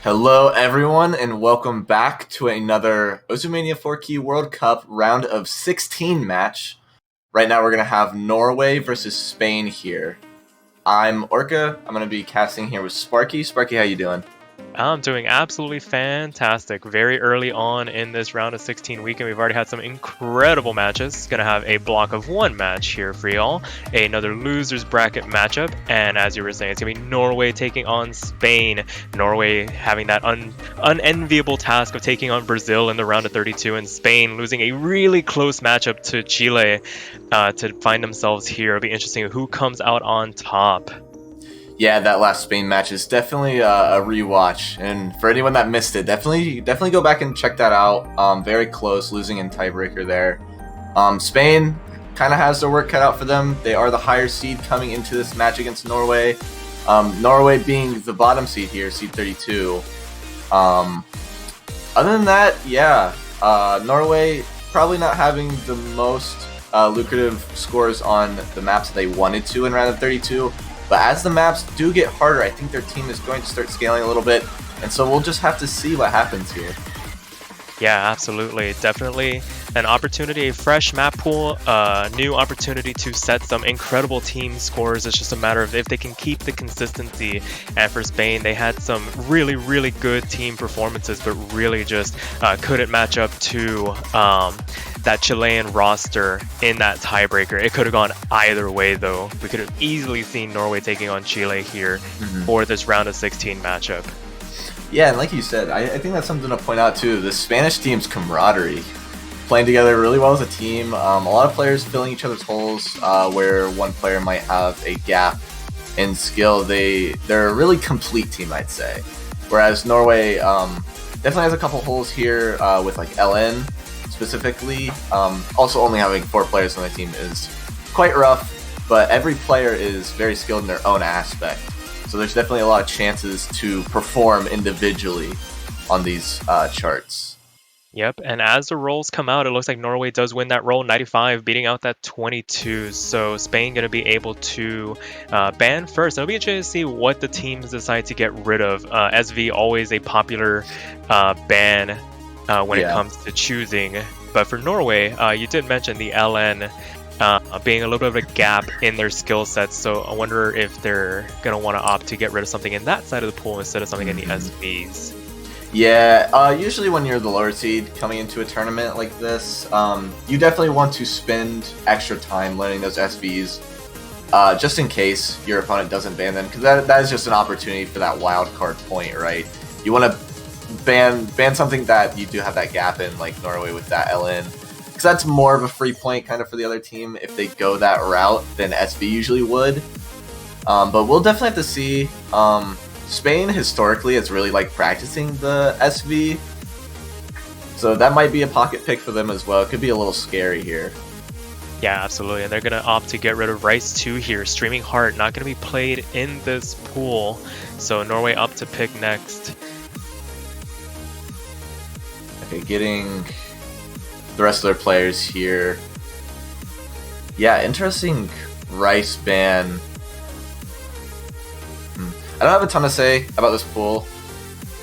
Hello, everyone, and welcome back to another Mania 4Key World Cup round of 16 match. Right now, we're going to have Norway versus Spain here. I'm Orca. I'm going to be casting here with Sparky. Sparky, how you doing? I'm doing absolutely fantastic. Very early on in this round of 16 weekend, we've already had some incredible matches. Gonna have a block of one match here for y'all, another losers bracket matchup, and as you were saying, it's gonna be Norway taking on Spain. Norway having that unenviable task of taking on Brazil in the round of 32, and Spain losing a really close matchup to Chile to find themselves here. It'll be interesting who comes out on top. Yeah, that last Spain match is definitely a rewatch, and for anyone that missed it, definitely go back and check that out. Very close, losing in tiebreaker there. Spain kind of has their work cut out for them. They are the higher seed coming into this match against Norway. Norway being the bottom seed here, seed 32. Other than that, yeah, Norway probably not having the most lucrative scores on the maps they wanted to in round of 32. But as the maps do get harder, I think their team is going to start scaling a little bit, and so we'll just have to see what happens here. Yeah, absolutely. Definitely an opportunity, a fresh map pool, new opportunity to set some incredible team scores. It's just a matter of if they can keep the consistency. And for Spain, they had some really, really good team performances, but really just couldn't match up to that Chilean roster in that tiebreaker. It could have gone either way, though. We could have easily seen Norway taking on Chile here for this round of 16 matchup. Yeah, and like you said, I think that's something to point out too. The Spanish team's camaraderie, playing together really well as a team. A lot of players filling each other's holes where one player might have a gap in skill. They're a really complete team, I'd say. Whereas Norway definitely has a couple holes here with like LN specifically. Also, only having 4 players on the team is quite rough, but every player is very skilled in their own aspect. So there's definitely a lot of chances to perform individually on these charts. Yep, and as the rolls come out, it looks like Norway does win that roll 95, beating out that 22. So Spain going to be able to ban first. It'll be interesting to see what the teams decide to get rid of. SV, always a popular ban when it comes to choosing. But for Norway, you did mention the LN being a little bit of a gap in their skill sets, so I wonder if they're going to want to opt to get rid of something in that side of the pool instead of something in the SVs. Yeah, usually when you're the lower seed coming into a tournament like this, you definitely want to spend extra time learning those SVs, just in case your opponent doesn't ban them, because that is just an opportunity for that wild card point, right? You want to ban something that you do have that gap in, like Norway with that LN. Because that's more of a free point kind of for the other team if they go that route than SV usually would. But we'll definitely have to see. Spain historically is really like practicing the SV, so that might be a pocket pick for them as well. It could be a little scary here. Yeah, absolutely, and they're going to opt to get rid of Rice 2 here. Streaming Heart not going to be played in this pool, so Norway up to pick next. Okay, getting the rest of their players here. Yeah, interesting Rice ban. I don't have a ton to say about this pool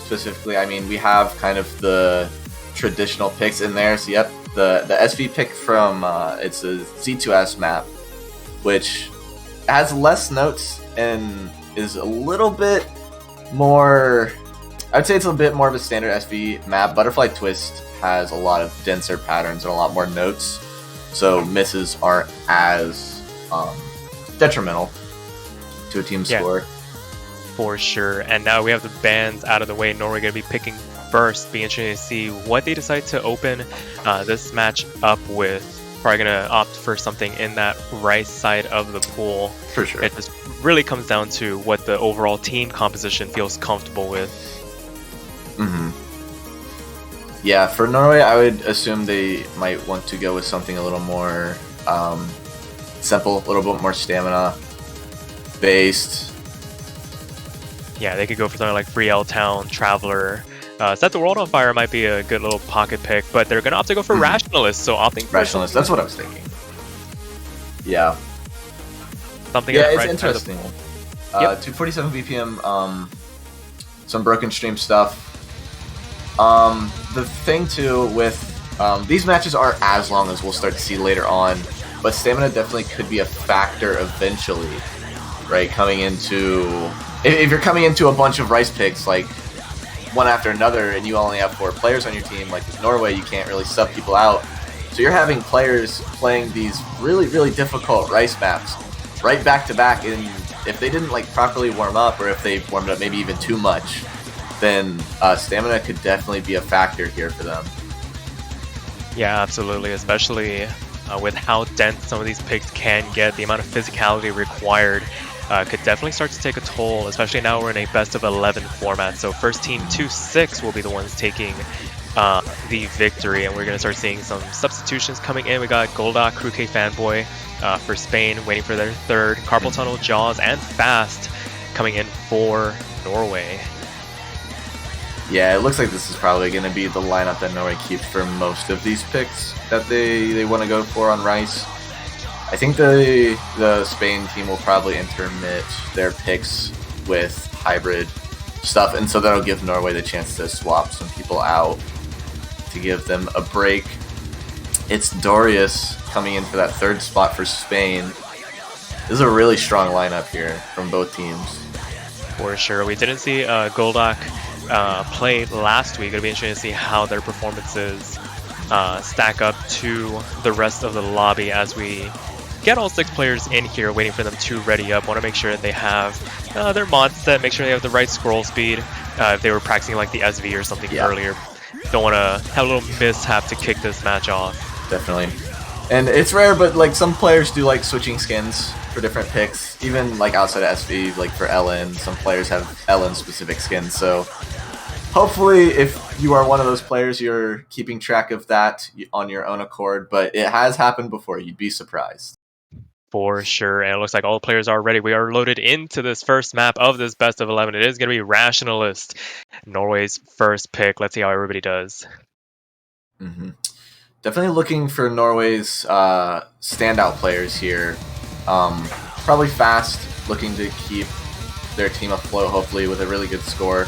specifically. I mean, we have kind of the traditional picks in there. So yep, the SV pick from it's a Z2S map, which has less notes and is a little bit more, I would say it's a bit more of a standard SV map. Butterfly Twist has a lot of denser patterns and a lot more notes, so misses aren't as detrimental to a team score. For sure. And now we have the bans out of the way. Norway going to be picking first. Be interesting to see what they decide to open this match up with. Probably going to opt for something in that right side of the pool. For sure. It just really comes down to what the overall team composition feels comfortable with. Yeah, for Norway, I would assume they might want to go with something a little more simple, a little bit more stamina based. Yeah, they could go for something like Free L Town, Traveler. Set the World on Fire might be a good little pocket pick, but they're going to opt to go for Rationalist, so opting for Rationalist, that's what I was thinking. Yeah. Something it's interesting. Yep. 247 BPM some broken stream stuff. The thing too with these matches aren't as long as we'll start to see later on, but stamina definitely could be a factor eventually, right? Coming into if you're coming into a bunch of rice picks like one after another, and you only have 4 players on your team, like with Norway, you can't really sub people out. So you're having players playing these really, really difficult rice maps right back to back, and if they didn't like properly warm up, or if they warmed up maybe even too much, then stamina could definitely be a factor here for them. Yeah, absolutely, especially with how dense some of these picks can get, the amount of physicality required could definitely start to take a toll, especially now we're in a best of 11 format. So first team 2-6 will be the ones taking the victory, and we're going to start seeing some substitutions coming in. We got Goldak, Kruke Fanboy for Spain, waiting for their third. Carpal Tunnel, Jaws, and Fast coming in for Norway. Yeah, it looks like this is probably going to be the lineup that Norway keeps for most of these picks that they want to go for on rice. I think the Spain team will probably intermit their picks with hybrid stuff, and so that'll give Norway the chance to swap some people out to give them a break. It's Darius coming in for that third spot for Spain. This is a really strong lineup here from both teams. For sure. We didn't see Goldak play last week. It'll be interesting to see how their performances stack up to the rest of the lobby as we get all 6 players in here, waiting for them to ready up. Want to make sure that they have their mods set, make sure they have the right scroll speed. If they were practicing like the SV or something earlier, don't want to have a little mishap to kick this match off. Definitely. And it's rare, but like some players do like switching skins for different picks. Even like outside of SV, like for LN, some players have LN specific skins. So hopefully if you are one of those players, you're keeping track of that on your own accord. But it has happened before. You'd be surprised. For sure, and it looks like all the players are ready. We are loaded into this first map of this best of 11. It is going to be Rationalist, Norway's first pick. Let's see how everybody does. Definitely looking for Norway's standout players here. Probably Fast, looking to keep their team afloat, hopefully, with a really good score.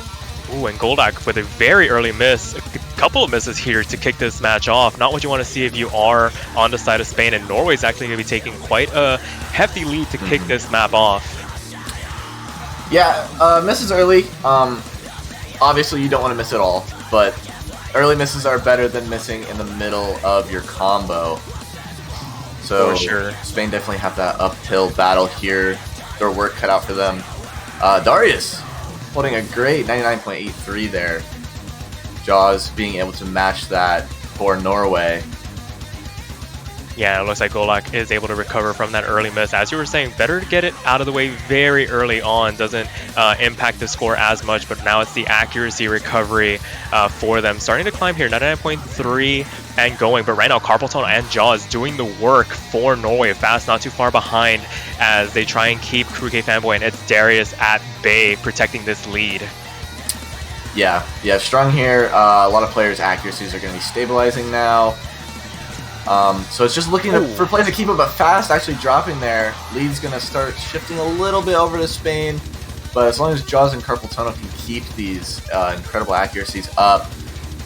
Ooh, and Goldak with a very early miss. A couple of misses here to kick this match off. Not what you want to see if you are on the side of Spain, and Norway's actually going to be taking quite a hefty lead to kick this map off. Yeah, misses early. Obviously, you don't want to miss it all, but early misses are better than missing in the middle of your combo. So for sure, Spain definitely have that uphill battle here. Their work cut out for them. Darius holding a great 99.83 there. Jaws being able to match that for Norway. Yeah, it looks like Golak is able to recover from that early miss. As you were saying, better to get it out of the way very early on. Doesn't impact the score as much, but now it's the accuracy recovery for them. Starting to climb here, 99.3 and going. But right now, Carpal Tunnel and Jaws doing the work for Norway. Fast not too far behind as they try and keep Kruke Fanboy, and it's Darius at bay protecting this lead. Yeah, strong here. A lot of players' accuracies are going to be stabilizing now. So it's just looking for players to keep up, but Fast actually dropping there. Lead's going to start shifting a little bit over to Spain, but as long as Jaws and Carpal Tunnel can keep these incredible accuracies up,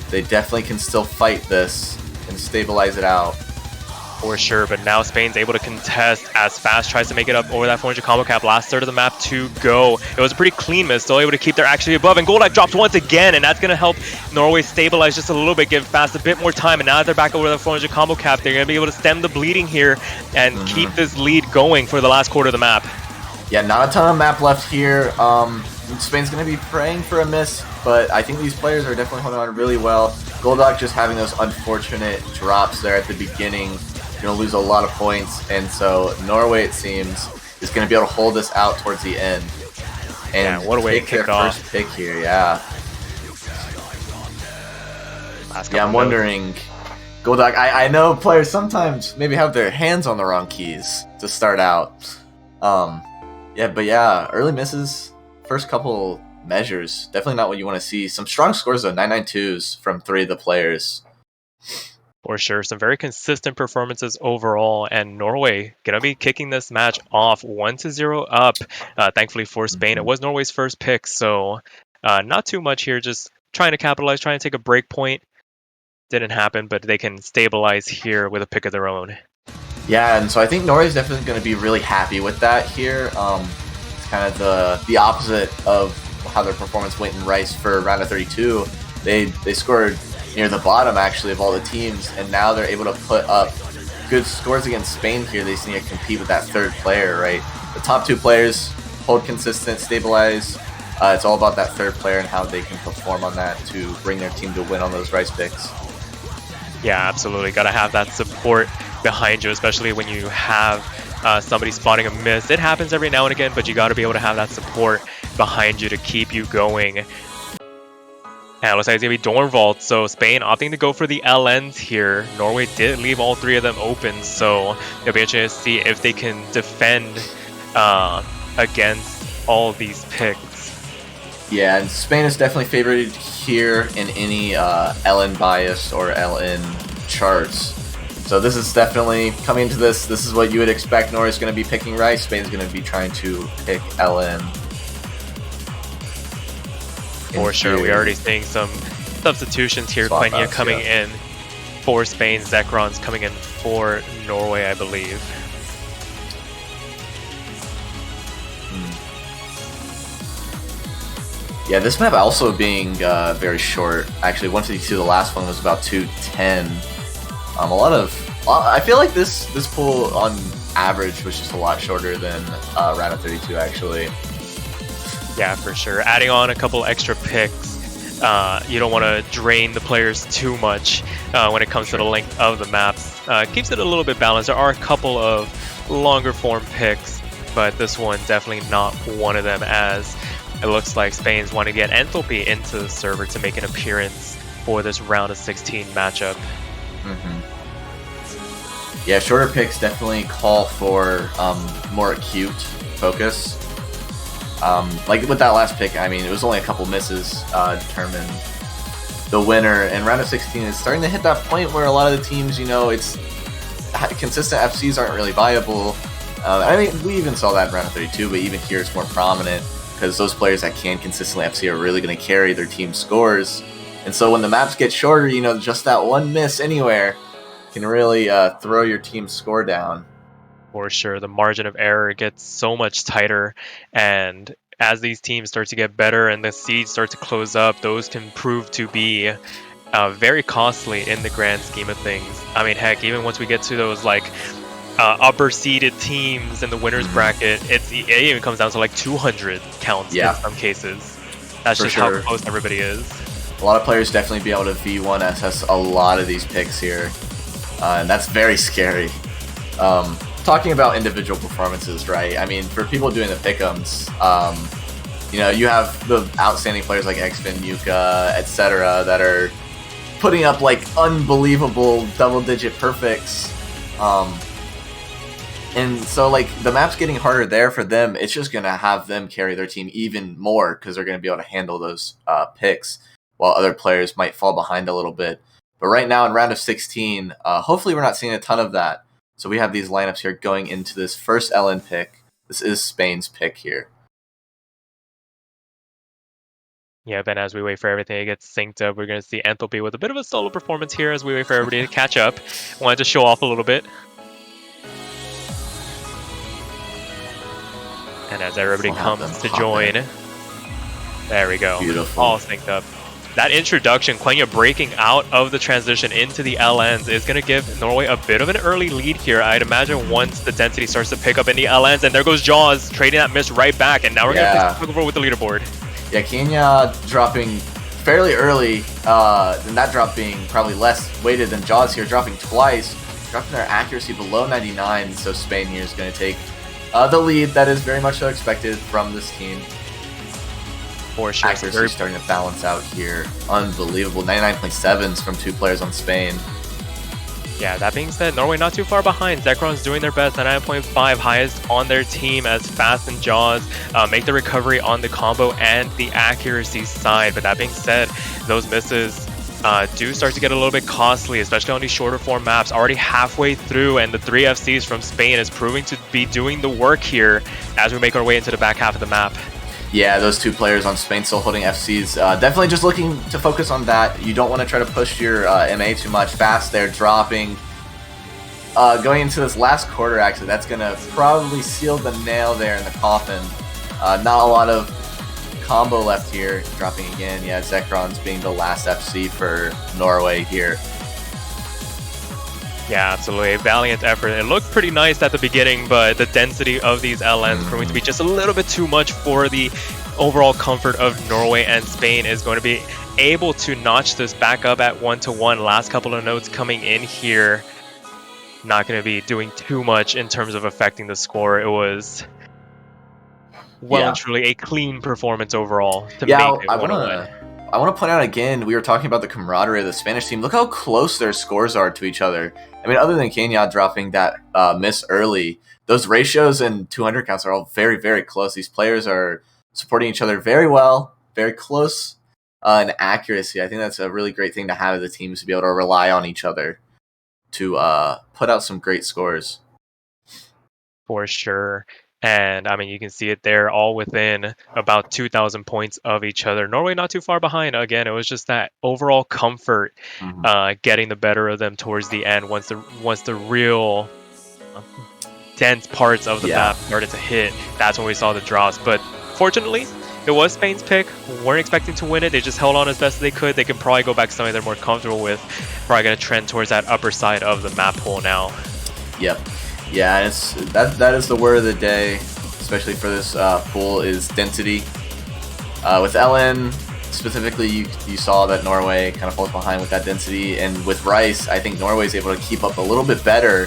they definitely can still fight this and stabilize it out. For sure, but now Spain's able to contest as Fast tries to make it up over that 400 combo cap. Last third of the map to go. It was a pretty clean miss, still able to keep their accuracy above, and Goldak dropped once again, and that's going to help Norway stabilize just a little bit, give Fast a bit more time, and now that they're back over the 400 combo cap, they're going to be able to stem the bleeding here and keep this lead going for the last quarter of the map. Yeah, not a ton of map left here. Spain's going to be praying for a miss, but I think these players are definitely holding on really well. Goldak just having those unfortunate drops there at the beginning. Going to lose a lot of points, and so Norway, it seems, is going to be able to hold this out towards the end. And what a way to kick it off. First pick here, yeah. I'm wondering, Goldak, I know players sometimes maybe have their hands on the wrong keys to start out. Early misses, first couple measures, definitely not what you want to see. Some strong scores though, 992s from 3 of the players. For sure, some very consistent performances overall, and Norway gonna be kicking this match off 1-0 up. Thankfully for Spain, it was Norway's first pick, so Not too much here, just trying to capitalize, trying to take a break point. Didn't happen, but they can stabilize here with a pick of their own. Yeah, and so I think Norway is definitely going to be really happy with that here. It's kind of the opposite of how their performance went in Rice for round of 32. They scored near the bottom, actually, of all the teams, and now they're able to put up good scores against Spain here. They just need to compete with that third player, right? The top two players hold consistent, stabilize. It's all about that third player and how they can perform on that to bring their team to win on those Rice picks. Yeah, absolutely. Got to have that support behind you, especially when you have somebody spotting a miss. It happens every now and again, but you got to be able to have that support behind you to keep you going. And it looks like it's going to be Dornvald, so Spain opting to go for the LNs here. Norway did leave all three of them open, so it'll be interesting to see if they can defend against all these picks. Yeah, and Spain is definitely favored here in any LN bias or LN charts. So this is definitely, coming into this is what you would expect. Norway's going to be picking Rice, Spain's going to be trying to pick LN. For sure, we're already seeing some substitutions here. Quenya coming in for Spain, Zekron's coming in for Norway, I believe. Yeah, this map also being very short. Actually, 152, the last one was about 210. I feel like this pool on average was just a lot shorter than round of 32, actually. Yeah, for sure. Adding on a couple extra picks, you don't want to drain the players too much when it comes to the length of the maps. Keeps it a little bit balanced. There are a couple of longer form picks, but this one definitely not one of them, as it looks like Spain's want to get Enthalpy into the server to make an appearance for this round of 16 matchup. Yeah, shorter picks definitely call for more acute focus. Like with that last pick, I mean, it was only a couple misses determined the winner, and round of 16 is starting to hit that point where a lot of the teams, you know, it's consistent FCs aren't really viable. I mean, we even saw that in round of 32, but even here it's more prominent because those players that can consistently FC are really going to carry their team scores. And so when the maps get shorter, you know, just that one miss anywhere can really throw your team's score down. For sure, the margin of error gets so much tighter, and as these teams start to get better and the seeds start to close up, those can prove to be very costly in the grand scheme of things. I mean, heck, even once we get to those like upper seeded teams in the winners bracket, it even comes down to like 200 counts in some cases. That's just how close everybody is. A lot of players definitely be able to V1 SS a lot of these picks here, and that's very scary. Talking about individual performances, right? I mean, for people doing the pick'ems, you know, you have the outstanding players like Xvin, Yuka, etc. that are putting up like unbelievable double-digit perfects. And so, like, the map's getting harder there for them. It's just going to have them carry their team even more because they're going to be able to handle those picks, while other players might fall behind a little bit. But right now in round of 16, hopefully we're not seeing a ton of that. So we have these lineups here going into this first LN pick. This is Spain's pick here. Yeah, then as we wait for everything to get synced up, we're going to see Enthalpy with a bit of a solo performance here as we wait for everybody to catch up. Wanted to show off a little bit. And as everybody comes to join, there we go. Beautiful. All synced up. That introduction, Quenya breaking out of the transition into the LNs, is going to give Norway a bit of an early lead here. I'd imagine once the density starts to pick up in the LNs, and there goes Jaws, trading that miss right back, and now we're going to take over with the leaderboard. Yeah, Kenya dropping fairly early, and that drop being probably less weighted than Jaws here, dropping twice, dropping their accuracy below 99, so Spain here is going to take the lead. That is very much so expected from this team. For sure. Accuracy starting to balance out here. Unbelievable. 99.7s from two players on Spain. Yeah, that being said, Norway not too far behind. Zekron's doing their best at 9.5, highest on their team, as Fast and Jaws make the recovery on the combo and the accuracy side. But that being said, those misses do start to get a little bit costly, especially on these shorter form maps. Already halfway through, and the 3 FCs from Spain is proving to be doing the work here as we make our way into the back half of the map. Yeah, those two players on Spain still holding FCs. Definitely just looking to focus on that. You don't want to try to push your MA too much. Fast there, dropping. Going into this last quarter, actually, that's going to probably seal the nail there in the coffin. Not a lot of combo left here. Dropping again. Yeah, Zekron's being the last FC for Norway here. Yeah, absolutely. A valiant effort. It looked pretty nice at the beginning, but the density of these LNs proving to be just a little bit too much for the overall comfort of Norway, and Spain is going to be able to notch this back up at 1-1. Last couple of notes coming in here. Not going to be doing too much in terms of affecting the score. It was and truly a clean performance overall to make it 1-1. I want to point out again, we were talking about the camaraderie of the Spanish team. Look how close their scores are to each other. I mean, other than Kenya dropping that miss early, those ratios and 200 counts are all very, very close. These players are supporting each other very well, very close in accuracy. I think that's a really great thing to have as a team, to be able to rely on each other to put out some great scores. For sure. And I mean, you can see it there, all within about 2,000 points of each other. Norway not too far behind. Again, it was just that overall comfort getting the better of them towards the end. Once the real dense parts of the map started to hit, that's when we saw the drops. But fortunately, it was Spain's pick. Weren't expecting to win it. They just held on as best as they could. They can probably go back to something they're more comfortable with. Probably going to trend towards that upper side of the map hole now. Yep. Yeah, it's that is the word of the day, especially for this pool, is density. With LN specifically, you saw that Norway kind of falls behind with that density, and with Rice, I think Norway is able to keep up a little bit better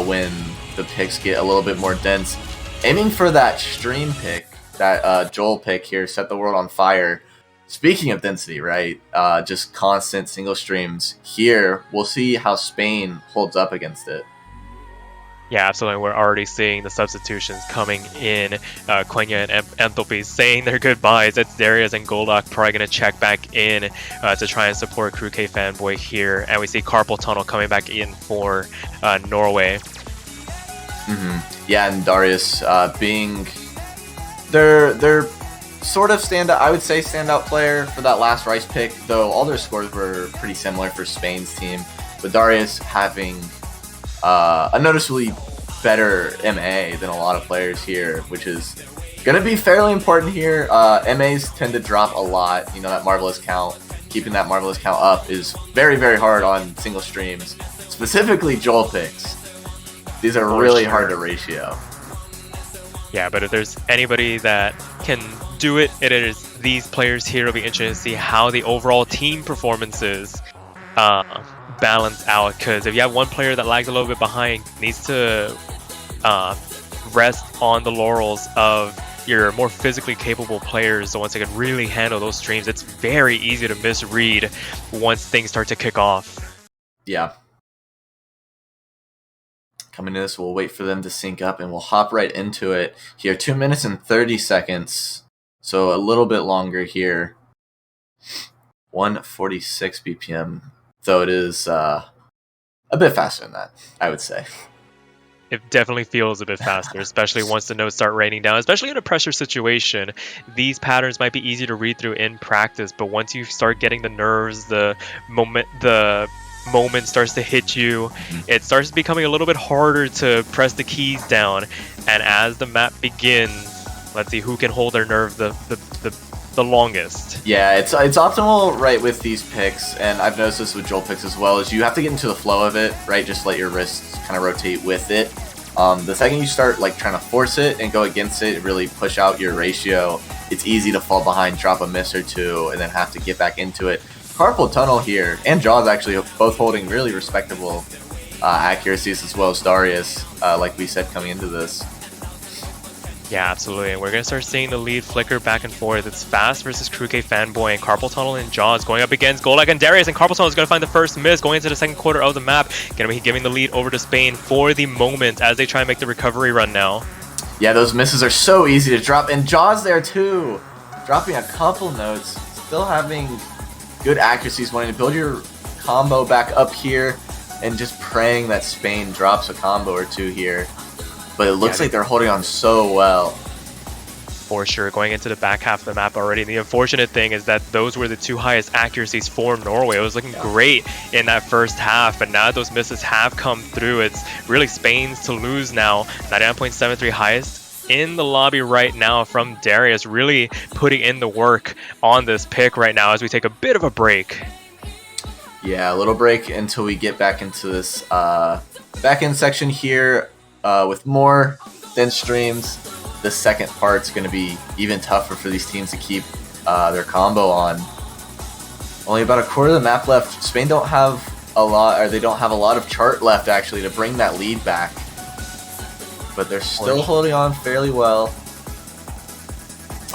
when the picks get a little bit more dense. Aiming for that stream pick, that Joel pick here, set the world on fire. Speaking of density, right? Just constant single streams. Here, we'll see how Spain holds up against it. Yeah, absolutely. We're already seeing the substitutions coming in. Quenya and Enthalpy saying their goodbyes. It's Darius and Goldock probably going to check back in to try and support Crew K Fanboy here. And we see Carpal Tunnel coming back in for Norway. Yeah, and Darius being their sort of standout, I would say standout player for that last Rice pick, though all their scores were pretty similar for Spain's team. But Darius having a noticeably better MA than a lot of players here, which is going to be fairly important here. MAs tend to drop a lot. You know, that Marvelous count, keeping that Marvelous count up is very, very hard on single streams, specifically Joel picks. These are really hard to ratio. Yeah, but if there's anybody that can do it, it is these players here. It'll be interesting to see how the overall team performances balance out, because if you have one player that lags a little bit behind, needs to rest on the laurels of your more physically capable players, the ones that can really handle those streams. It's very easy to misread once things start to kick off. Yeah. Coming to this, we'll wait for them to sync up and we'll hop right into it here. 2 minutes and 30 seconds, so a little bit longer here. 146 BPM. Though it is a bit faster than that, I would say. It definitely feels a bit faster, especially once the notes start raining down. Especially in a pressure situation, these patterns might be easy to read through in practice, but once you start getting the nerves, the moment starts to hit you, it starts becoming a little bit harder to press the keys down. And as the map begins, let's see who can hold their nerve the longest. Yeah, it's optimal, right, with these picks, and I've noticed this with Joel picks as well, is you have to get into the flow of it, right? Just let your wrists kind of rotate with it. The second you start like trying to force it and go against it, really push out your ratio, it's easy to fall behind, drop a miss or two, and then have to get back into it. Carpal Tunnel here, and Jaws actually both holding really respectable accuracies, as well as Darius, like we said coming into this. Yeah, absolutely. And we're going to start seeing the lead flicker back and forth. It's Fast versus Crew K Fanboy, and Carpal Tunnel and Jaws going up against Golak and Darius, and Carpal Tunnel is going to find the first miss going into the second quarter of the map. Going to be giving the lead over to Spain for the moment as they try and make the recovery run now. Yeah, those misses are so easy to drop, and Jaws there too. Dropping a couple notes, still having good accuracies, wanting to build your combo back up here, and just praying that Spain drops a combo or two here. But it looks like they're holding on so well. For sure, going into the back half of the map already. And the unfortunate thing is that those were the 2 highest accuracies for Norway. It was looking great in that first half, but now those misses have come through. It's really Spain's to lose now. 99.73 highest in the lobby right now from Darius, really putting in the work on this pick right now as we take a bit of a break. Yeah, a little break until we get back into this back-end section here with more thin streams. The second part's going to be even tougher for these teams to keep their combo on. Only about a quarter of the map left. Spain don't have a lot, or they don't have a lot of chart left actually to bring that lead back. But they're still holding on fairly well.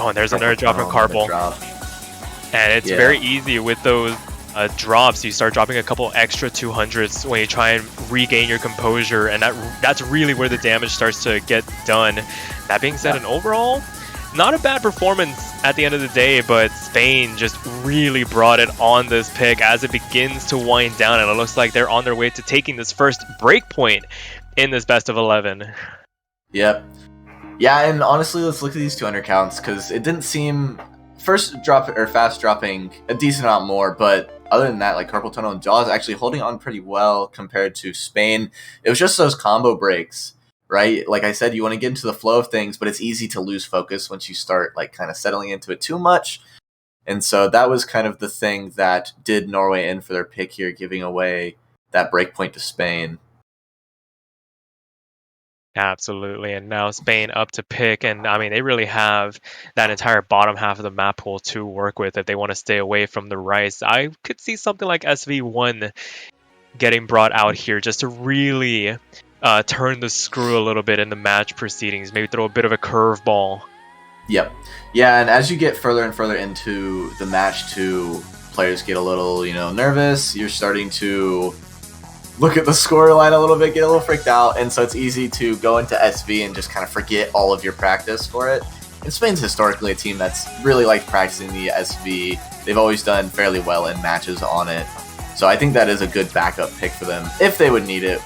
Oh, and there's another drop from Carpal. And it's very easy with those drops. You start dropping a couple extra 200s when you try and regain your composure, and that's really where the damage starts to get done. That being said, an overall, not a bad performance at the end of the day, but Spain just really brought it on this pick as it begins to wind down, and it looks like they're on their way to taking this first break point in this best of 11. Yep. Yeah, and honestly, let's look at these 200 counts, because it didn't seem first drop or fast dropping a decent amount more, but other than that, like Carpal Tunnel and Jaws actually holding on pretty well compared to Spain. It was just those combo breaks, right? Like I said, you want to get into the flow of things, but it's easy to lose focus once you start like kind of settling into it too much. And so that was kind of the thing that did Norway in for their pick here, giving away that breakpoint to Spain. Absolutely, and now Spain up to pick, and I mean they really have that entire bottom half of the map pool to work with if they want to stay away from the rice. I could see something like SV1 getting brought out here just to really turn the screw a little bit in the match proceedings, maybe throw a bit of a curveball. Yep. Yeah, and as you get further and further into the match too, players get a little, nervous. You're starting to look at the scoreline a little bit, get a little freaked out, and so it's easy to go into SV and just kind of forget all of your practice for it. And Spain's historically a team that's really liked practicing the SV. They've always done fairly well in matches on it. So I think that is a good backup pick for them if they would need it.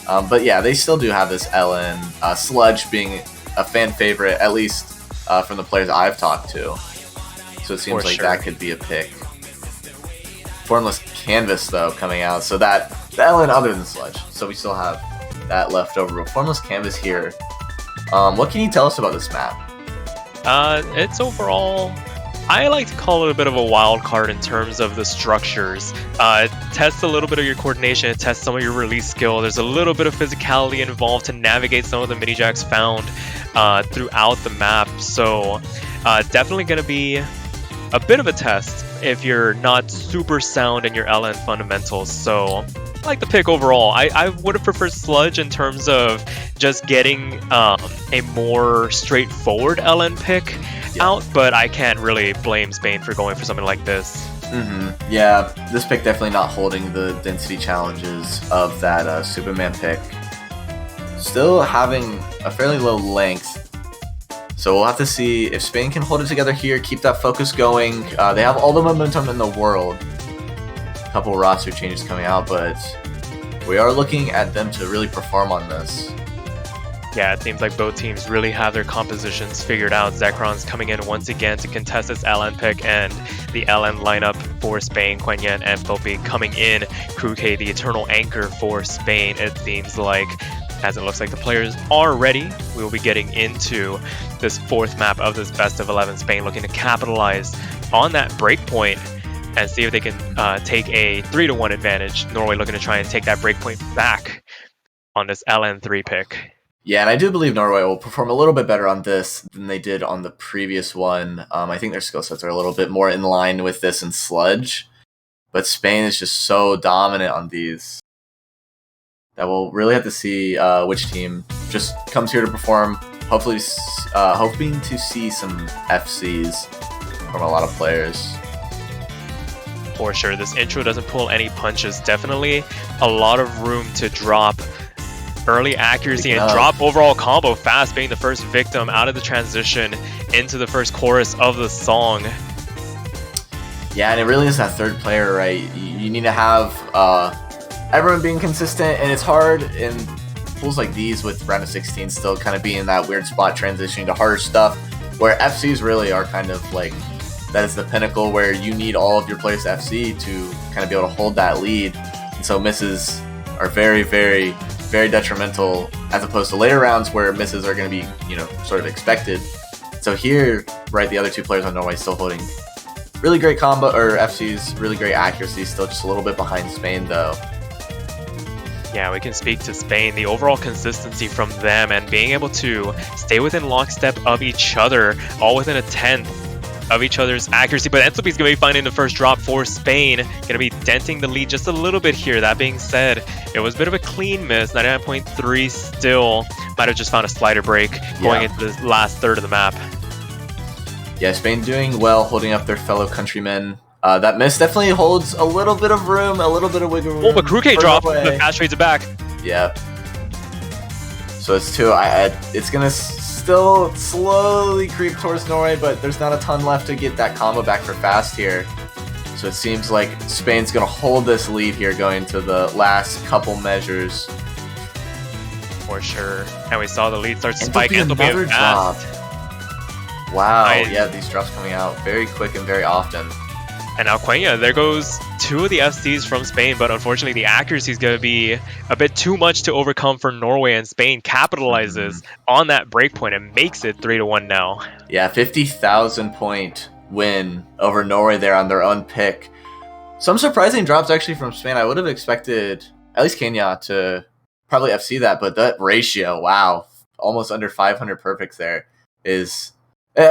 But yeah, they still do have this LN. Sludge being a fan favorite, at least from the players I've talked to. So it seems like that could be a pick. Formless Canvas, though, coming out. So that the LN other than Sludge. So we still have that left over. But Formless Canvas here. What can you tell us about this map? It's overall, I like to call it a bit of a wild card in terms of the structures. It tests a little bit of your coordination, it tests some of your release skill. There's a little bit of physicality involved to navigate some of the mini jacks found throughout the map. So definitely going to be a bit of a test if you're not super sound in your LN fundamentals. So I like the pick overall. I would have preferred Sludge in terms of just getting a more straightforward LN pick out, but I can't really blame Spain for going for something like this. Yeah, this pick definitely not holding the density challenges of that Superman pick. Still having a fairly low length. So we'll have to see if Spain can hold it together here, keep that focus going. They have all the momentum in the world. A couple roster changes coming out, but we are looking at them to really perform on this. Yeah, it seems like both teams really have their compositions figured out. Zekron's coming in once again to contest this LN pick, and the LN lineup for Spain, Quenya and Poppy coming in. Kruke, the eternal anchor for Spain, it seems like. As it looks like the players are ready, we will be getting into this fourth map of this best of 11. Spain looking to capitalize on that breakpoint and see if they can take a 3-1 advantage. Norway looking to try and take that breakpoint back on this LN3 pick. Yeah, and I do believe Norway will perform a little bit better on this than they did on the previous one. I think their skill sets are a little bit more in line with this and Sludge, but Spain is just so dominant on these that we'll really have to see which team just comes here to perform. Hopefully, hoping to see some FCs from a lot of players. For sure, this intro doesn't pull any punches. Definitely a lot of room to drop early accuracy and drop overall combo fast, being the first victim out of the transition into the first chorus of the song. Yeah, and it really is that third player, right? You need to have everyone being consistent, and it's hard in pools like these with round of 16 still kind of being in that weird spot transitioning to harder stuff. where FCs really are kind of like, that is the pinnacle where you need all of your players to FC to kind of be able to hold that lead. And so misses are very, very, very detrimental as opposed to later rounds where misses are going to be, you know, sort of expected. So here, right, the other two players on Norway still holding really great combo, or FCs, really great accuracy, still just a little bit behind Spain though. Yeah, we can speak to Spain, the overall consistency from them and being able to stay within lockstep of each other, all within a 10th of each other's accuracy. But Entropy's going to be finding the first drop for Spain, going to be denting the lead just a little bit here. That being said, it was a bit of a clean miss, 99.3 still. Might have just found a slider break going into the last third of the map. Yeah, Spain doing well, holding up their fellow countrymen. That miss definitely holds a little bit of room, a little bit of wiggle room. Oh, but Kruke dropped. The fast trades it back. Yeah. So it's two. It's gonna still slowly creep towards Norway, but there's not a ton left to get that combo back for fast here. So it seems like Spain's gonna hold this lead here going to the last couple measures. For sure. And we saw the lead start to And spike. And another drop. Wow. Nice. Yeah, these drops coming out very quick and very often. And now Quenya, there goes two of the FCs from Spain, but unfortunately the accuracy is going to be a bit too much to overcome for Norway, and Spain capitalizes on that breakpoint and makes it 3-1 now. Yeah, 50,000 point win over Norway there on their own pick. Some surprising drops actually from Spain. I would have expected at least Kenya to probably FC that, but that ratio, wow, almost under 500 perfects there is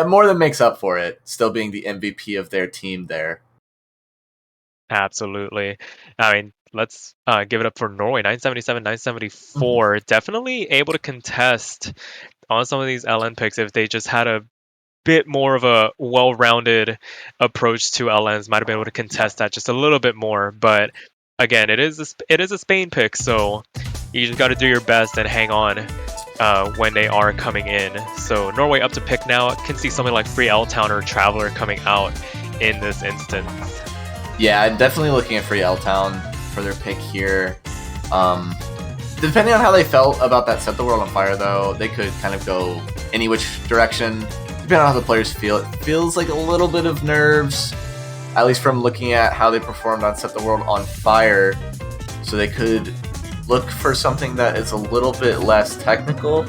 more than makes up for it, still being the MVP of their team there. Absolutely. I mean, let's give it up for Norway. 977, 974. Definitely able to contest on some of these LN picks if they just had a bit more of a well-rounded approach to LNs. Might have been able to contest that just a little bit more. But again, it is a Spain pick, so you just got to do your best and hang on when they are coming in. So Norway up to pick now. Can see something like Free L-Town or Traveler coming out in this instance. Yeah, I'm definitely looking at Free L-Town for their pick here. Depending on how they felt about that Set the World on Fire, though, they could kind of go any which direction. Depending on how the players feel, it feels like a little bit of nerves, at least from looking at how they performed on Set the World on Fire. So they could look for something that is a little bit less technical.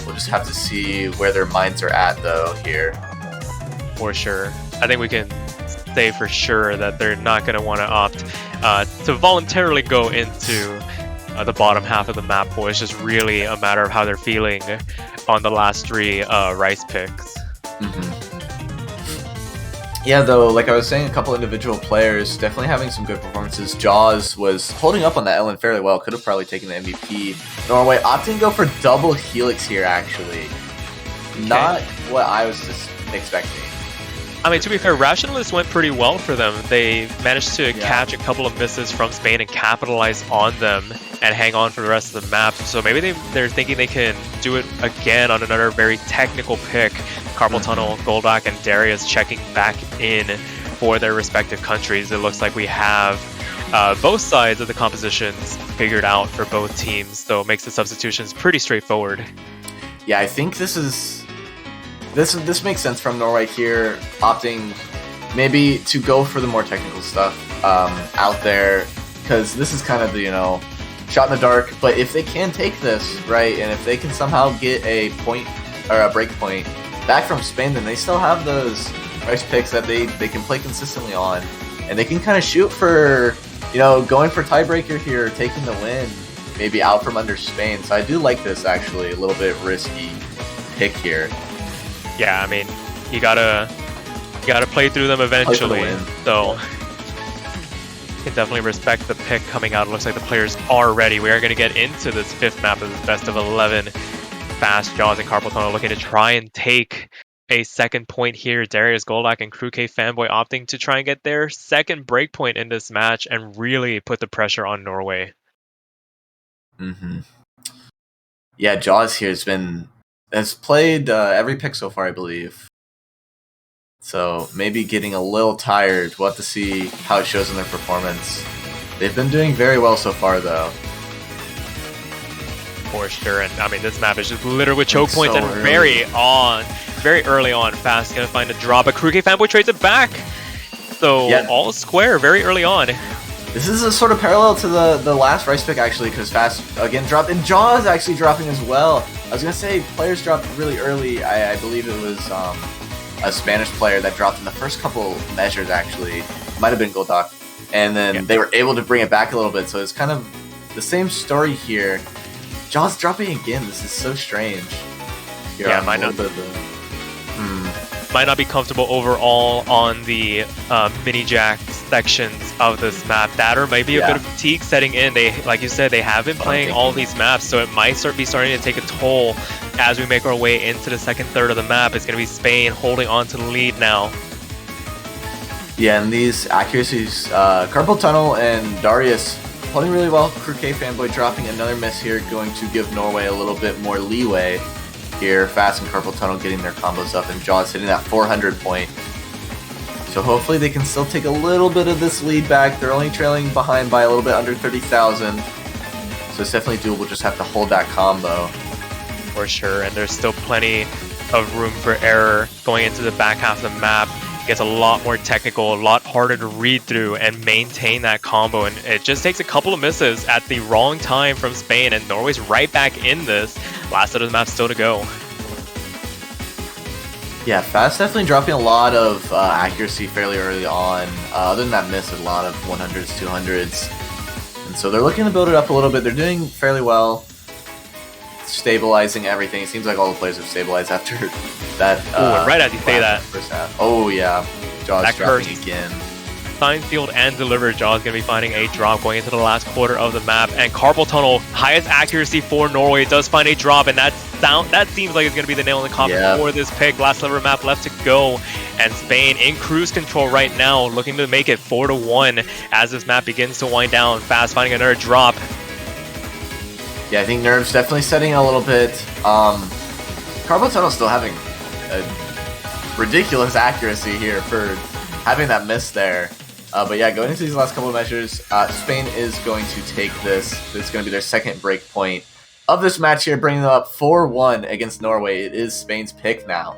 We'll just have to see where their minds are at, though, here. For sure. I think we can say for sure that they're not going to want to opt to voluntarily go into the bottom half of the map pool. It's just really a matter of how they're feeling on the last three Rice picks. Yeah, though, like I was saying, a couple individual players definitely having some good performances. Jaws was holding up on that Ellen fairly well. Could have probably taken the MVP. Norway opting to go for double Helix here, actually. Okay. Not what I was just expecting. I mean, to be fair, Rationalist went pretty well for them. They managed to catch a couple of misses from Spain and capitalize on them and hang on for the rest of the map. So maybe they're thinking they can do it again on another very technical pick. Carpal Tunnel, Goldak, and Darius checking back in for their respective countries. It looks like we have both sides of the compositions figured out for both teams, so it makes the substitutions pretty straightforward. Yeah, I think this makes sense from Norway here, opting maybe to go for the more technical stuff out there, because this is kind of the, shot in the dark. But if they can take this, right, and if they can somehow get a point or a break point back from Spain, then they still have those price picks that they can play consistently on, and they can kind of shoot for, going for tiebreaker here, taking the win, maybe out from under Spain. So I do like this, actually, a little bit risky pick here. Yeah, I mean, you gotta play through them eventually. So you can definitely respect the pick coming out. It looks like the players are ready. We are going to get into this fifth map of this best of 11. Fast Jaws and Carpal Tunnel looking to try and take a second point here. Darius, Goldak, and Kruke Fanboy opting to try and get their second breakpoint in this match and really put the pressure on Norway. Yeah, Jaws here has played every pick so far, I believe. So maybe getting a little tired. We'll have to see how it shows in their performance. They've been doing very well so far, though. For sure, and I mean this map is just littered with choke points, so and early. very early on, Fast gonna find a drop, but Kruge fanboy trades it back. So Yeah. all square very early on. This is a sort of parallel to the last Rice pick actually, because Fast again dropped, and Jaws actually dropping as well. I was gonna say players dropped really early. I believe it was a Spanish player that dropped in the first couple measures actually. Might have been Goldock, and then they were able to bring it back a little bit. So it's kind of the same story here. Jaws dropping again. This is so strange. Here Yeah, might not be comfortable overall on the mini jack sections of this map. That or maybe a bit of fatigue setting in. They, like you said, they have been playing all these maps, so it might be starting to take a toll as we make our way into the second third of the map. It's going to be Spain holding on to the lead now. Yeah, and these accuracies, Carpal Tunnel and Darius holding really well. Kruke fanboy dropping another miss here, going to give Norway a little bit more leeway here. Fast and Carpal Tunnel getting their combos up, and Jaws hitting that 400 point. So hopefully they can still take a little bit of this lead back. They're only trailing behind by a little bit under 30,000. So it's definitely doable, just have to hold that combo. For sure, and there's still plenty of room for error going into the back half of the map. Gets a lot more technical, a lot harder to read through and maintain that combo, and it just takes a couple of misses at the wrong time from Spain, and Norway's right back in this. Last of the map still to go. Yeah, Fast definitely dropping a lot of accuracy fairly early on. Other than that miss, a lot of 100s, 200s. And so they're looking to build it up a little bit. They're doing fairly well. Stabilizing everything. It seems like all the players have stabilized after that. Right as you say that. First half. Oh yeah, Jaws dropping again. Signed, sealed, and delivered. Jaws going to be finding a drop going into the last quarter of the map. And Carpal Tunnel, highest accuracy for Norway, does find a drop, and that seems like it's going to be the nail in the coffin for this pick. Last lever map left to go, and Spain in cruise control right now, looking to make it 4-1 as this map begins to wind down. Fast finding another drop. Yeah, I think Nerve's definitely setting a little bit. Carpal Tunnel still having a ridiculous accuracy here for having that miss there. But yeah, going into these last couple of measures, Spain is going to take this. This is going to be their second break point of this match here, bringing them up 4-1 against Norway. It is Spain's pick now.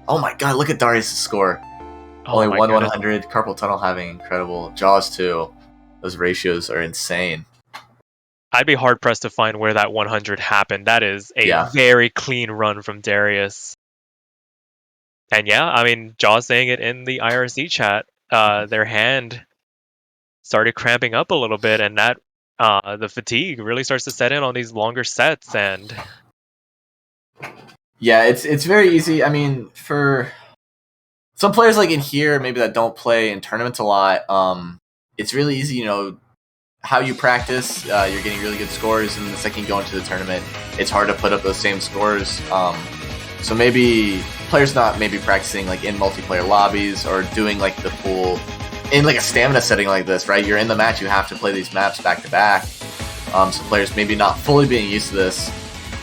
Oh my god, look at Darius' score. Only 1/100. Carpal Tunnel having incredible. Jaws too. Those ratios are insane. I'd be hard-pressed to find where that 100 happened. That is a very clean run from Darius. And yeah, I mean, Jaws saying it in the IRC chat, their hand started cramping up a little bit, and that the fatigue really starts to set in on these longer sets. And yeah, it's very easy. I mean, for some players like in here, maybe that don't play in tournaments a lot, it's really easy, you know, how you practice, you're getting really good scores, and the second you go into the tournament, it's hard to put up those same scores. So maybe players not maybe practicing like in multiplayer lobbies or doing like the full in like a stamina setting like this, right? You're in the match, you have to play these maps back to back. So players maybe not fully being used to this,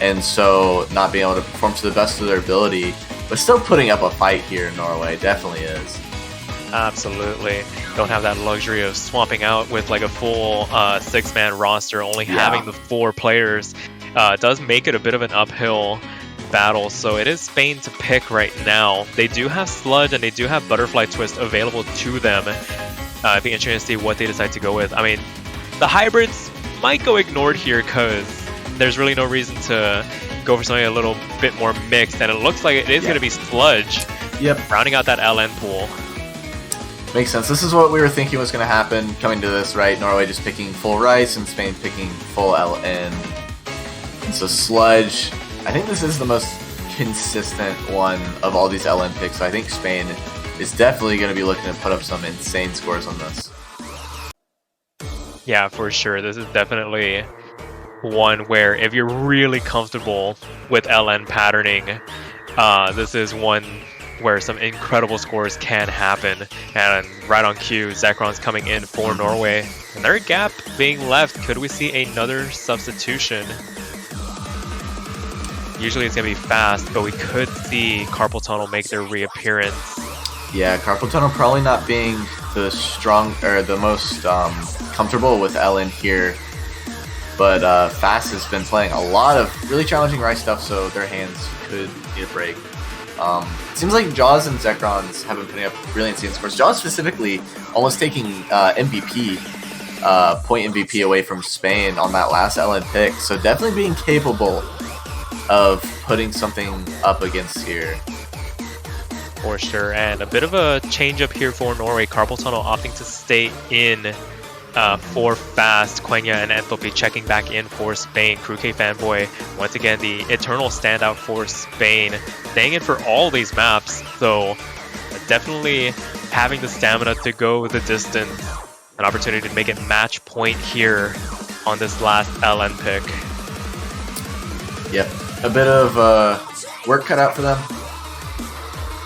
and so not being able to perform to the best of their ability, but still putting up a fight here in Norway. Definitely is. Absolutely. Don't have that luxury of swapping out with like a full six-man roster, only having the 4 players. Does make it a bit of an uphill battle, so it is Spain to pick right now. They do have Sludge and they do have Butterfly Twist available to them. It'd be interesting to see what they decide to go with. I mean, the hybrids might go ignored here because there's really no reason to go for something a little bit more mixed, and it looks like it is going to be Sludge. Rounding out that LN pool. Makes sense. This is what we were thinking was going to happen coming to this, right? Norway just picking full Rice and Spain picking full LN. And so Sludge, I think this is the most consistent one of all these LN picks. So I think Spain is definitely going to be looking to put up some insane scores on this. Yeah, for sure. This is definitely one where if you're really comfortable with LN patterning, this is one where some incredible scores can happen. And right on cue, Zekron's coming in for Norway. Another gap being left. Could we see another substitution? Usually it's going to be Fast, but we could see Carpal Tunnel make their reappearance. Yeah, Carpal Tunnel probably not being the strong or the most comfortable with LN here. But Fast has been playing a lot of really challenging Rice stuff, so their hands could need a break. It seems like Jaws and Zekrons have been putting up really insane scores. Jaws specifically almost taking MVP, point MVP away from Spain on that last LN pick, so definitely being capable of putting something up against here. For sure, and a bit of a change up here for Norway. Carpal Tunnel opting to stay in for Fast. Quenya and Enthalpy checking back in for Spain. Crew K Fanboy, once again, the eternal standout for Spain, staying in for all these maps, so definitely having the stamina to go the distance. An opportunity to make it match point here on this last LN pick. Yep, a bit of work cut out for them.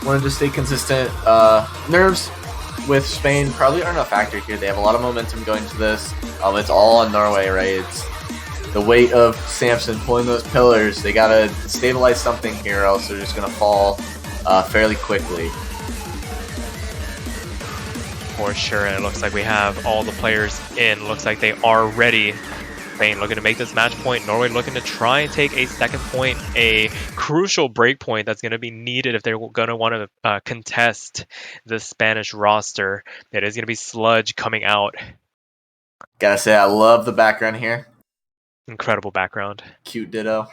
Wanted to stay consistent. Nerves with Spain probably aren't a factor here. They have a lot of momentum going to this. It's all on Norway, right? It's the weight of Samson pulling those pillars. They gotta stabilize something here, or else they're just gonna fall fairly quickly. For sure, and it looks like we have all the players in. Looks like they are ready. Spain looking to make this match point. Norway looking to try and take a second point, a crucial break point that's going to be needed if they're going to want to contest the Spanish roster. It is going to be Sludge coming out. Gotta say, I love the background here. Incredible background. Cute Ditto.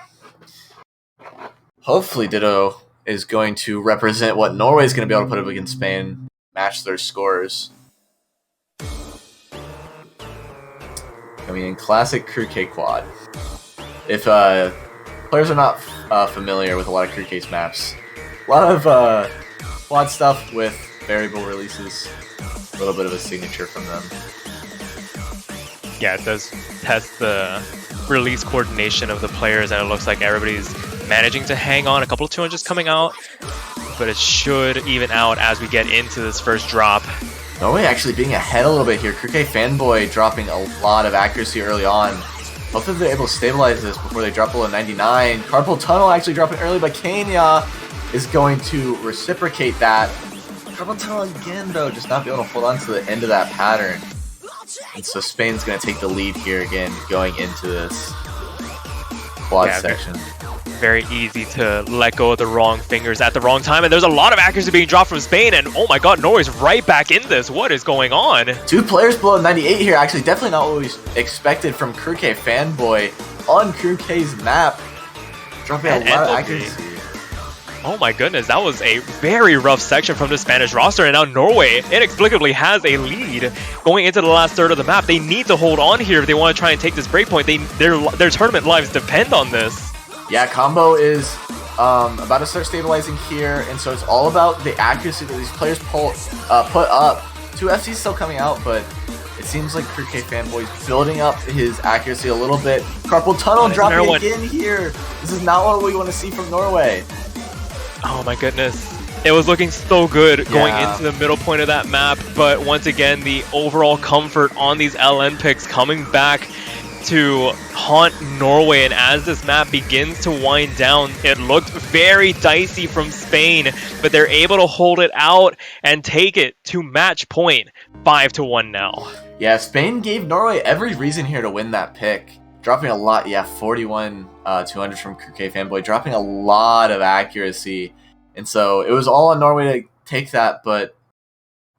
Hopefully Ditto is going to represent what Norway is going to be able to put up against Spain, match their scores. I mean, in classic Crew K quad. If players are not familiar with a lot of Crew K's maps, a lot of quad stuff with variable releases, a little bit of a signature from them. Yeah, it does test the release coordination of the players, and it looks like everybody's managing to hang on. A couple of 200s coming out, but it should even out as we get into this first drop. Norway actually being ahead a little bit here. Crew K Fanboy dropping a lot of accuracy early on. Hopefully they're able to stabilize this before they drop below 99. Carpal Tunnel actually dropping early, but Kenya is going to reciprocate that. Carpal Tunnel again, though, just not be able to hold on to the end of that pattern. And so Spain's going to take the lead here again, going into this quad section. Very easy to let go of the wrong fingers at the wrong time, and there's a lot of accuracy being dropped from Spain, and oh my god, Norway's right back in this. What is going on? 2 players below 98 here, actually definitely not what we expected from Crew K Fanboy on Crew K's map. Dropping a lot of accuracy. Oh my goodness, that was a very rough section from the Spanish roster, and now Norway inexplicably has a lead going into the last third of the map. They need to hold on here if they want to try and take this breakpoint. Their tournament lives depend on this. Yeah, combo is about to start stabilizing here, and so it's all about the accuracy that these players put up. 2 FCs still coming out, but it seems like Crew K Fanboy's building up his accuracy a little bit. Carpal Tunnel dropping again here. This is not what we want to see from Norway. Oh my goodness. It was looking so good going into the middle point of that map, but once again, the overall comfort on these LN picks coming back to haunt Norway, and as this map begins to wind down, it looked very dicey from Spain, but they're able to hold it out and take it to match point, 5-1 now. Yeah, Spain gave Norway every reason here to win that pick. Dropping a lot, 41 200 from Crew K Fanboy, dropping a lot of accuracy. And so it was all on Norway to take that, but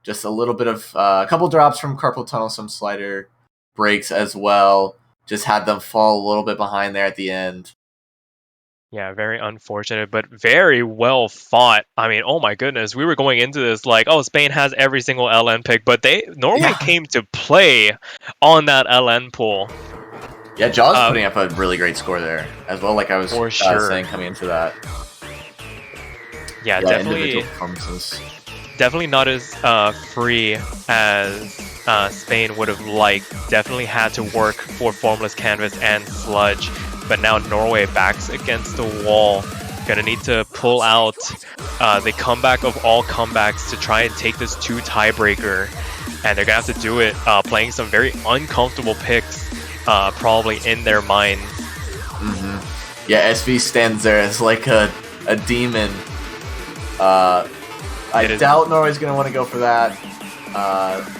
just a little bit of a couple drops from Carpal Tunnel, some slider breaks as well. Just had them fall a little bit behind there at the end. Yeah, very unfortunate, but very well fought. I mean, oh my goodness, we were going into this like, oh, Spain has every single LN pick, but Norway came to play on that LN pool. Yeah, Jaws putting up a really great score there as well, like I was saying coming into that. Yeah, definitely not as free as Spain would have liked. Definitely had to work for Formless Canvas and Sludge, but now Norway backs against the wall. Gonna need to pull out the comeback of all comebacks to try and take this 2 tiebreaker, and they're gonna have to do it playing some very uncomfortable picks probably in their minds. Yeah, SV stands there as like a demon. I doubt Norway's going to want to go for that.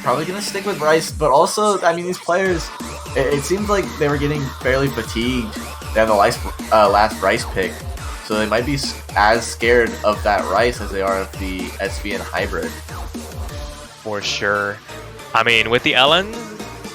Probably going to stick with Rice, but also, I mean, these players, it seemed like they were getting fairly fatigued. They had the last Rice pick, so they might be as scared of that Rice as they are of the SV and hybrid. For sure. I mean, with the LN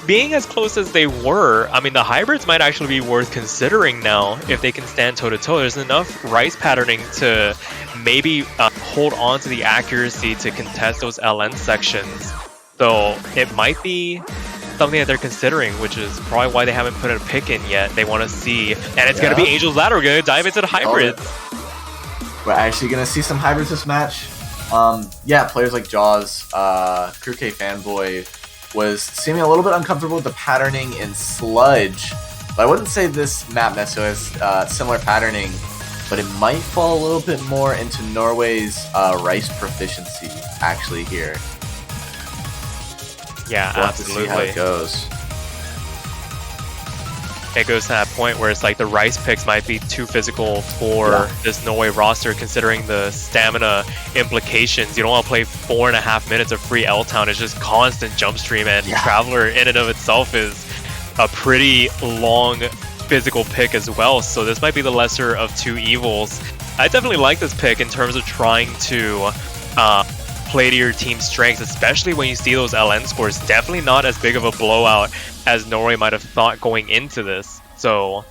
being as close as they were, I mean, the hybrids might actually be worth considering now if they can stand toe-to-toe. There's enough Rice patterning to maybe hold on to the accuracy to contest those LN sections. So it might be something that they're considering, which is probably why they haven't put a pick in yet. They want to see, and it's going to be Angel's Ladder. We're going to dive into the hybrids. We're actually going to see some hybrids this match. Yeah, players like Jaws, Crew K Fanboy was seeming a little bit uncomfortable with the patterning in Sludge, but I wouldn't say this map necessarily has similar patterning, but it might fall a little bit more into Norway's Rice proficiency actually here. Yeah, we'll absolutely. Have to see how it goes. It goes to that point where it's like the Rice picks might be too physical for this Norway roster, considering the stamina implications. You don't want to play 4.5 minutes of free L-Town. It's just constant jump stream, and Traveler in and of itself is a pretty long physical pick as well. So this might be the lesser of two evils. I definitely like this pick in terms of trying to play to your team's strengths, especially when you see those LN scores. Definitely not as big of a blowout as Norway might have thought going into this. So,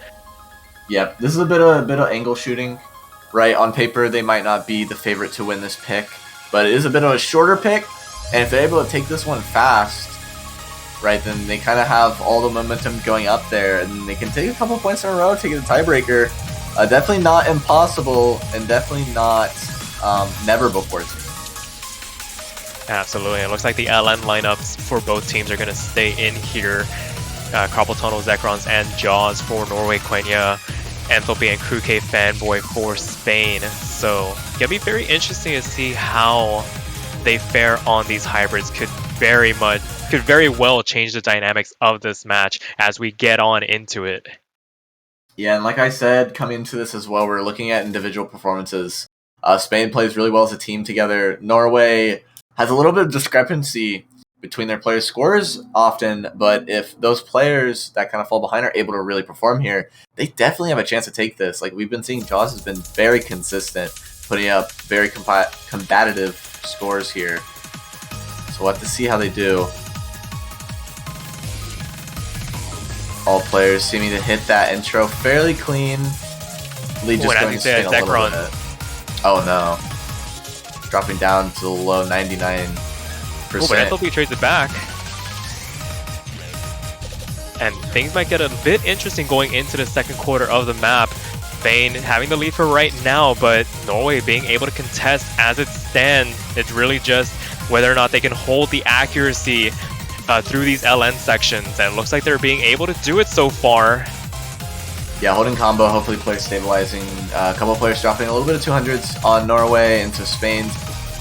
yep, this is a bit of angle shooting, right? On paper, they might not be the favorite to win this pick, but it is a bit of a shorter pick, and if they're able to take this one fast, right, then they kind of have all the momentum going up there, and they can take a couple points in a row to get a tiebreaker. Definitely not impossible, and definitely not never before seen. Absolutely. It looks like the LN lineups for both teams are going to stay in here. Carpal Tunnel, Zekrons, and Jaws for Norway, Quenya, Enthalpy, and Crew K Fanboy for Spain. So, it'll be very interesting to see how they fare on these hybrids. Could very well change the dynamics of this match as we get on into it. Yeah, and like I said, coming into this as well, we're looking at individual performances. Spain plays really well as a team together. Norway has a little bit of discrepancy between their players' scores often, but if those players that kind of fall behind are able to really perform here, they definitely have a chance to take this. Like we've been seeing, Jaws has been very consistent, putting up very combative scores here. So we'll have to see how they do. All players seeming to hit that intro fairly clean. Lee just going to spin a little bit. Oh no. Dropping down to the low 99%. Oh, but Enthalpy trades it back. And things might get a bit interesting going into the second quarter of the map. Spain having the lead for right now, but Norway being able to contest as it stands. It's really just whether or not they can hold the accuracy through these LN sections. And it looks like they're being able to do it so far. Yeah, holding combo, hopefully players stabilizing. A couple players dropping a little bit of 200s on Norway into Spain.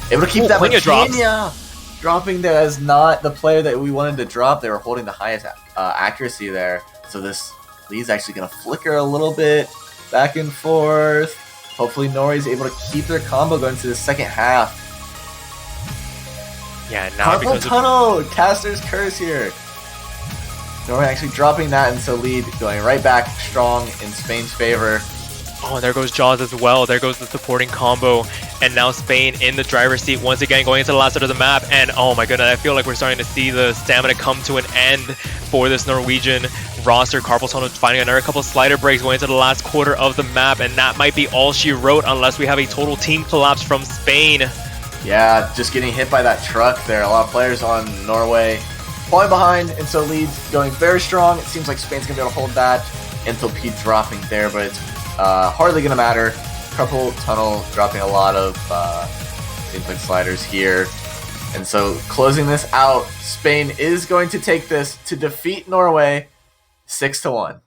Able to keep that mania dropping there as not the player that we wanted to drop. They were holding the highest accuracy there. So this lead's actually going to flicker a little bit back and forth. Hopefully Norway's able to keep their combo going to the second half. Yeah, now Carpal Tunnel! Caster's Curse here. Norway actually dropping that, and so lead going right back strong in Spain's favor. Oh, and there goes Jaws as well. There goes the supporting combo. And now Spain in the driver's seat once again going into the last side of the map. And oh my goodness, I feel like we're starting to see the stamina come to an end for this Norwegian roster. Carpal Tunnel finding another couple slider breaks going into the last quarter of the map. And that might be all she wrote unless we have a total team collapse from Spain. Yeah, just getting hit by that truck there. A lot of players on Norway falling behind, and so leads going very strong. It seems like Spain's going to be able to hold that. Enthalpy dropping there, but it's hardly going to matter. Carpal Tunnel dropping a lot of input sliders here. And so closing this out, Spain is going to take this to defeat Norway 6-1.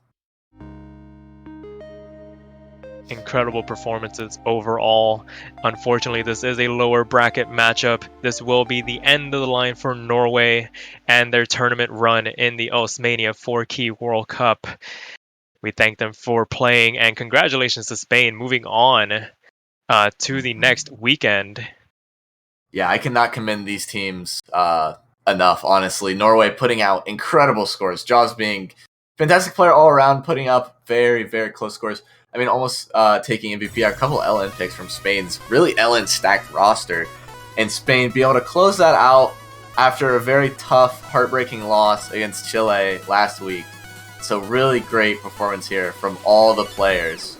Incredible performances overall. Unfortunately, this is a lower bracket matchup. This will be the end of the line for Norway and their tournament run in the Osmania 4-Key World Cup. We thank them for playing, and congratulations to Spain moving on to the next weekend. Yeah, I cannot commend these teams enough, honestly. Norway putting out incredible scores. Jaws being fantastic player all around, putting up very, very close scores. I mean, almost taking MVP. A couple LN picks from Spain's really LN stacked roster. And Spain be able to close that out after a very tough, heartbreaking loss against Chile last week. So really great performance here from all the players.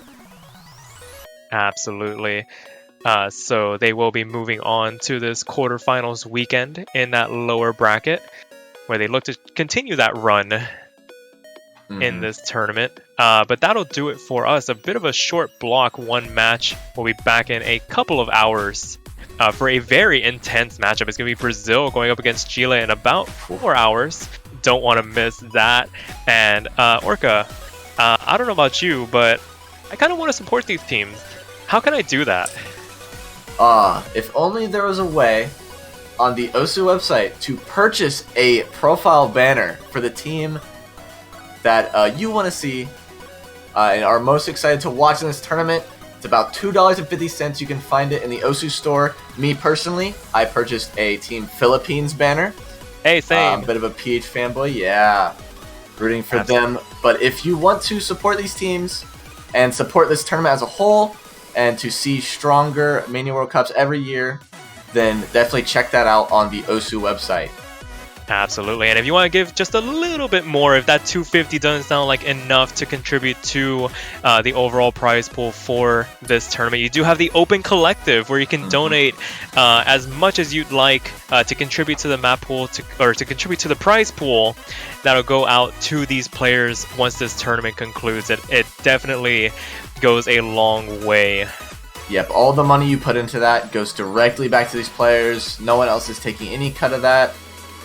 Absolutely. So they will be moving on to this quarterfinals weekend in that lower bracket, where they look to continue that run in this tournament. But that'll do it for us. A bit of a short block, one match. We'll be back in a couple of hours for a very intense matchup. It's going to be Brazil going up against Chile in about 4 hours. Don't want to miss that. And Orca, I don't know about you, but I kind of want to support these teams. How can I do that? If only there was a way on the OSU website to purchase a profile banner for the team that you want to see and are most excited to watch in this tournament. It's about $2.50. You can find it in the OSU store. Me personally, I purchased a Team Philippines banner. Hey, same. Bit of a PH fanboy, yeah. Rooting for them. But if you want to support these teams and support this tournament as a whole, and to see stronger Mania World Cups every year, then definitely check that out on the OSU website. Absolutely. And if you want to give just a little bit more, if that $250 doesn't sound like enough to contribute to the overall prize pool for this tournament, you do have the Open Collective, where you can donate as much as you'd like to contribute to the map pool, or to contribute to the prize pool that'll go out to these players once this tournament concludes. It definitely goes a long way. Yep, all the money you put into that goes directly back to these players. No one else is taking any cut of that.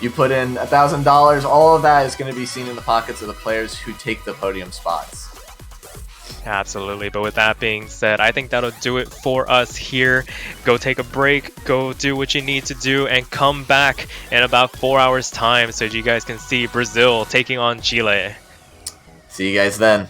You put in $1,000, all of that is going to be seen in the pockets of the players who take the podium spots. Absolutely. But with that being said, I think that'll do it for us here. Go take a break, go do what you need to do, and come back in about 4 hours time so you guys can see Brazil taking on Chile. See you guys then.